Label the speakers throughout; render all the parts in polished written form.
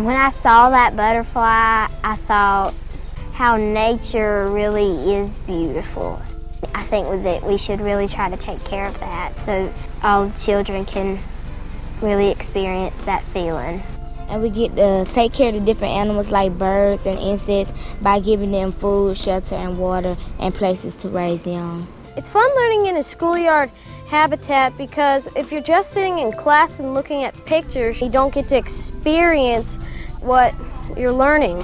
Speaker 1: When I saw that butterfly, I thought how nature really is beautiful. I think that we should really try to take care of that so all children can really experience that feeling.
Speaker 2: And we get to take care of the different animals like birds and insects by giving them food, shelter, and water, and places to raise young.
Speaker 3: It's fun learning in a schoolyard habitat because if you're just sitting in class and looking at pictures, you don't get to experience what you're learning.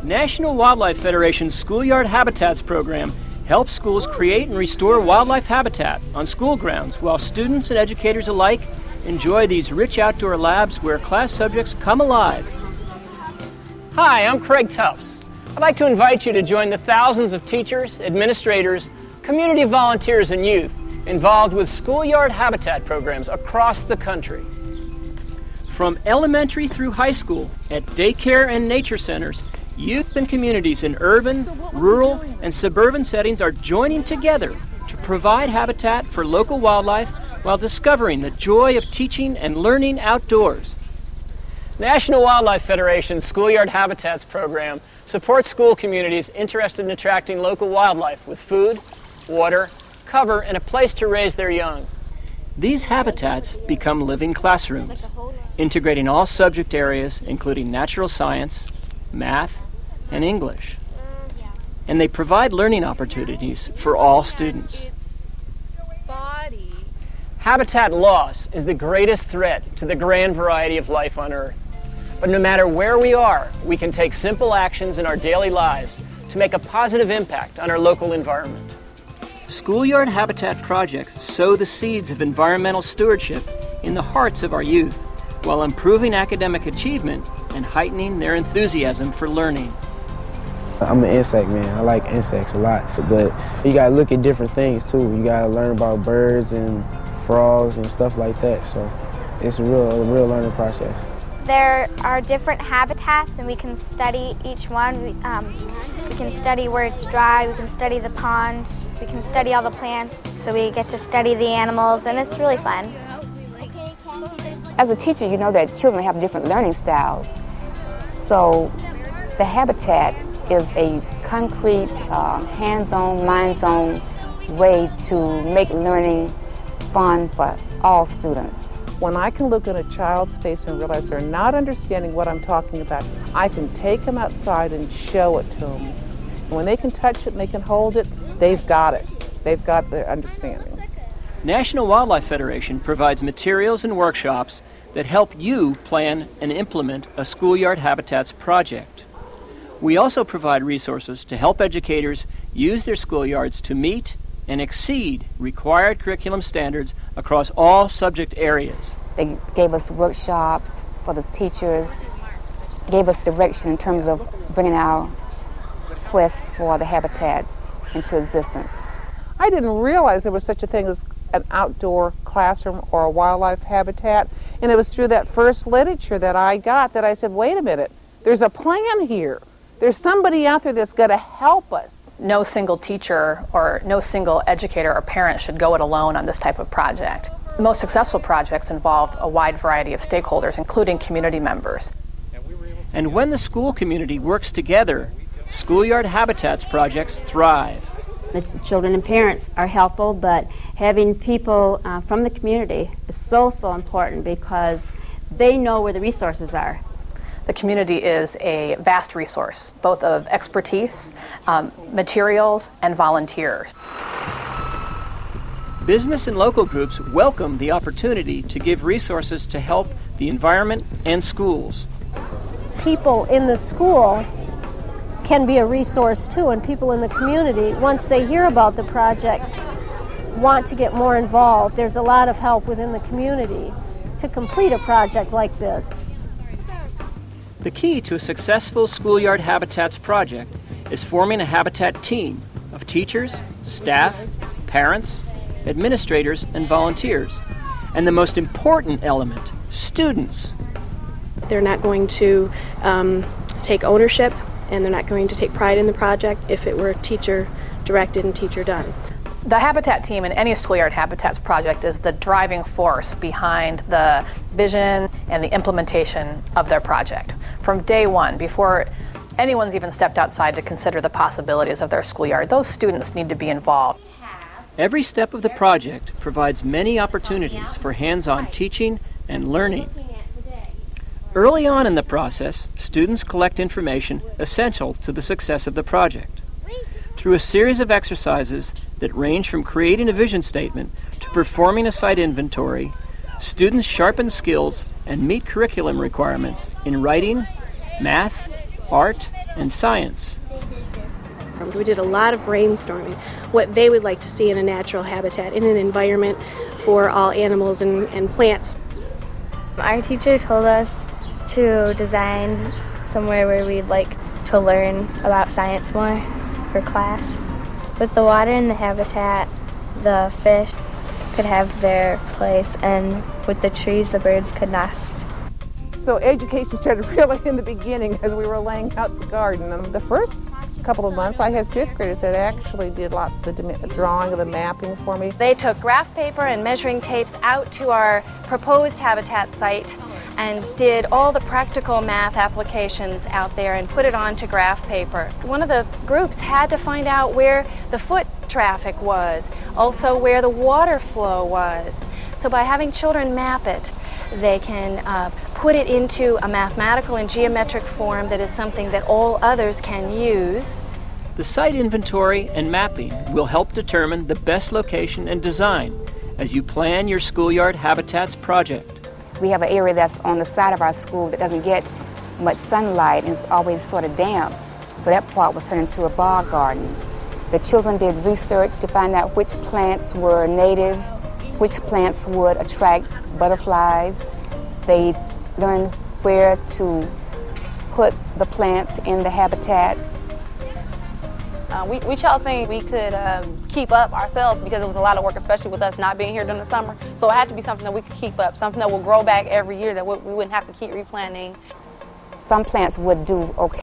Speaker 4: National Wildlife Federation's Schoolyard Habitats program helps schools create and restore wildlife habitat on school grounds while students and educators alike enjoy these rich outdoor labs where class subjects come alive.
Speaker 5: Hi, I'm Craig Tufts. I'd like to invite you to join the thousands of teachers, administrators, community volunteers, and youth involved with schoolyard habitat programs across the country.
Speaker 4: From elementary through high school, at daycare and nature centers, youth and communities in urban, rural, and suburban settings are joining together to provide habitat for local wildlife while discovering the joy of teaching and learning outdoors.
Speaker 5: National Wildlife Federation's Schoolyard Habitats program supports school communities interested in attracting local wildlife with food, water, cover, and a place to raise their young.
Speaker 4: These habitats become living classrooms, integrating all subject areas including natural science, math, and English. And they provide learning opportunities for all students.
Speaker 5: Habitat loss is the greatest threat to the grand variety of life on Earth. But no matter where we are, we can take simple actions in our daily lives to make a positive impact on our local environment.
Speaker 4: Schoolyard habitat projects sow the seeds of environmental stewardship in the hearts of our youth while improving academic achievement and heightening their enthusiasm for learning.
Speaker 6: I'm an insect man. I like insects a lot, but you gotta look at different things too. You gotta learn about birds and frogs and stuff like that. So it's a real learning process.
Speaker 1: There are different habitats and we can study each one. We can study where it's dry, we can study the pond, we can study all the plants, so we get to study the animals, and it's really fun.
Speaker 7: As a teacher, you know that children have different learning styles. So the habitat is a concrete, hands-on, minds-on way to make learning fun for all students.
Speaker 8: When I can look at a child's face and realize they're not understanding what I'm talking about, I can take them outside and show it to them. And when they can touch it and they can hold it, they've got it. They've got their understanding.
Speaker 4: National Wildlife Federation provides materials and workshops that help you plan and implement a schoolyard habitats project. We also provide resources to help educators use their schoolyards to meet and exceed required curriculum standards across all subject areas.
Speaker 7: They gave us workshops for the teachers, gave us direction in terms of bringing our quest for the habitat into existence.
Speaker 8: I didn't realize there was such a thing as an outdoor classroom or a wildlife habitat, and it was through that first literature that I got that I said, wait a minute, there's a plan here. There's somebody out there that's going to help us.
Speaker 9: No single teacher or no single educator or parent should go it alone on this type of project. The most successful projects involve a wide variety of stakeholders, including community members.
Speaker 4: And when the school community works together, schoolyard habitats projects thrive.
Speaker 10: The children and parents are helpful, but having people from the community is so important because they know where the resources are.
Speaker 9: The community is a vast resource, both of expertise, materials, and volunteers.
Speaker 4: Business and local groups welcome the opportunity to give resources to help the environment and schools.
Speaker 3: People in the school can be a resource too, and people in the community, once they hear about the project, want to get more involved. There's a lot of help within the community to complete a project like this.
Speaker 4: The key to a successful schoolyard habitats project is forming a habitat team of teachers, staff, parents, administrators, and volunteers. And the most important element, students.
Speaker 11: They're not going to take ownership, and they're not going to take pride in the project if it were teacher-directed and teacher-done.
Speaker 9: The Habitat team in any schoolyard habitats project is the driving force behind the vision and the implementation of their project. From day one, before anyone's even stepped outside to consider the possibilities of their schoolyard, those students need to be involved.
Speaker 4: Every step of the project provides many opportunities for hands-on teaching and learning. Early on in the process, students collect information essential to the success of the project. Through a series of exercises that range from creating a vision statement to performing a site inventory, students sharpen skills and meet curriculum requirements in writing, math, art, and science.
Speaker 11: We did a lot of brainstorming, what they would like to see in a natural habitat, in an environment for all animals and plants.
Speaker 2: Our teacher told us to design somewhere where we'd like to learn about science more for class. With the water in the habitat, the fish could have their place, and with the trees, the birds could nest.
Speaker 8: So education started really in the beginning as we were laying out the garden. And the first couple of months I had fifth graders that actually did lots of the drawing of the mapping for me.
Speaker 12: They took graph paper and measuring tapes out to our proposed habitat site and did all the practical math applications out there and put it onto graph paper. One of the groups had to find out where the foot traffic was, also where the water flow was. So by having children map it, they can put it into a mathematical and geometric form that is something that all others can use.
Speaker 4: The site inventory and mapping will help determine the best location and design as you plan your Schoolyard Habitats project.
Speaker 7: We have an area that's on the side of our school that doesn't get much sunlight and it's always sort of damp. So that part was turned into a bog garden. The children did research to find out which plants were native, which plants would attract butterflies. They learned where to put the plants in the habitat.
Speaker 13: We chose things we could keep up ourselves because it was a lot of work, especially with us not being here during the summer. So it had to be something that we could keep up, something that will grow back every year that we wouldn't have to keep replanting.
Speaker 7: Some plants would do okay.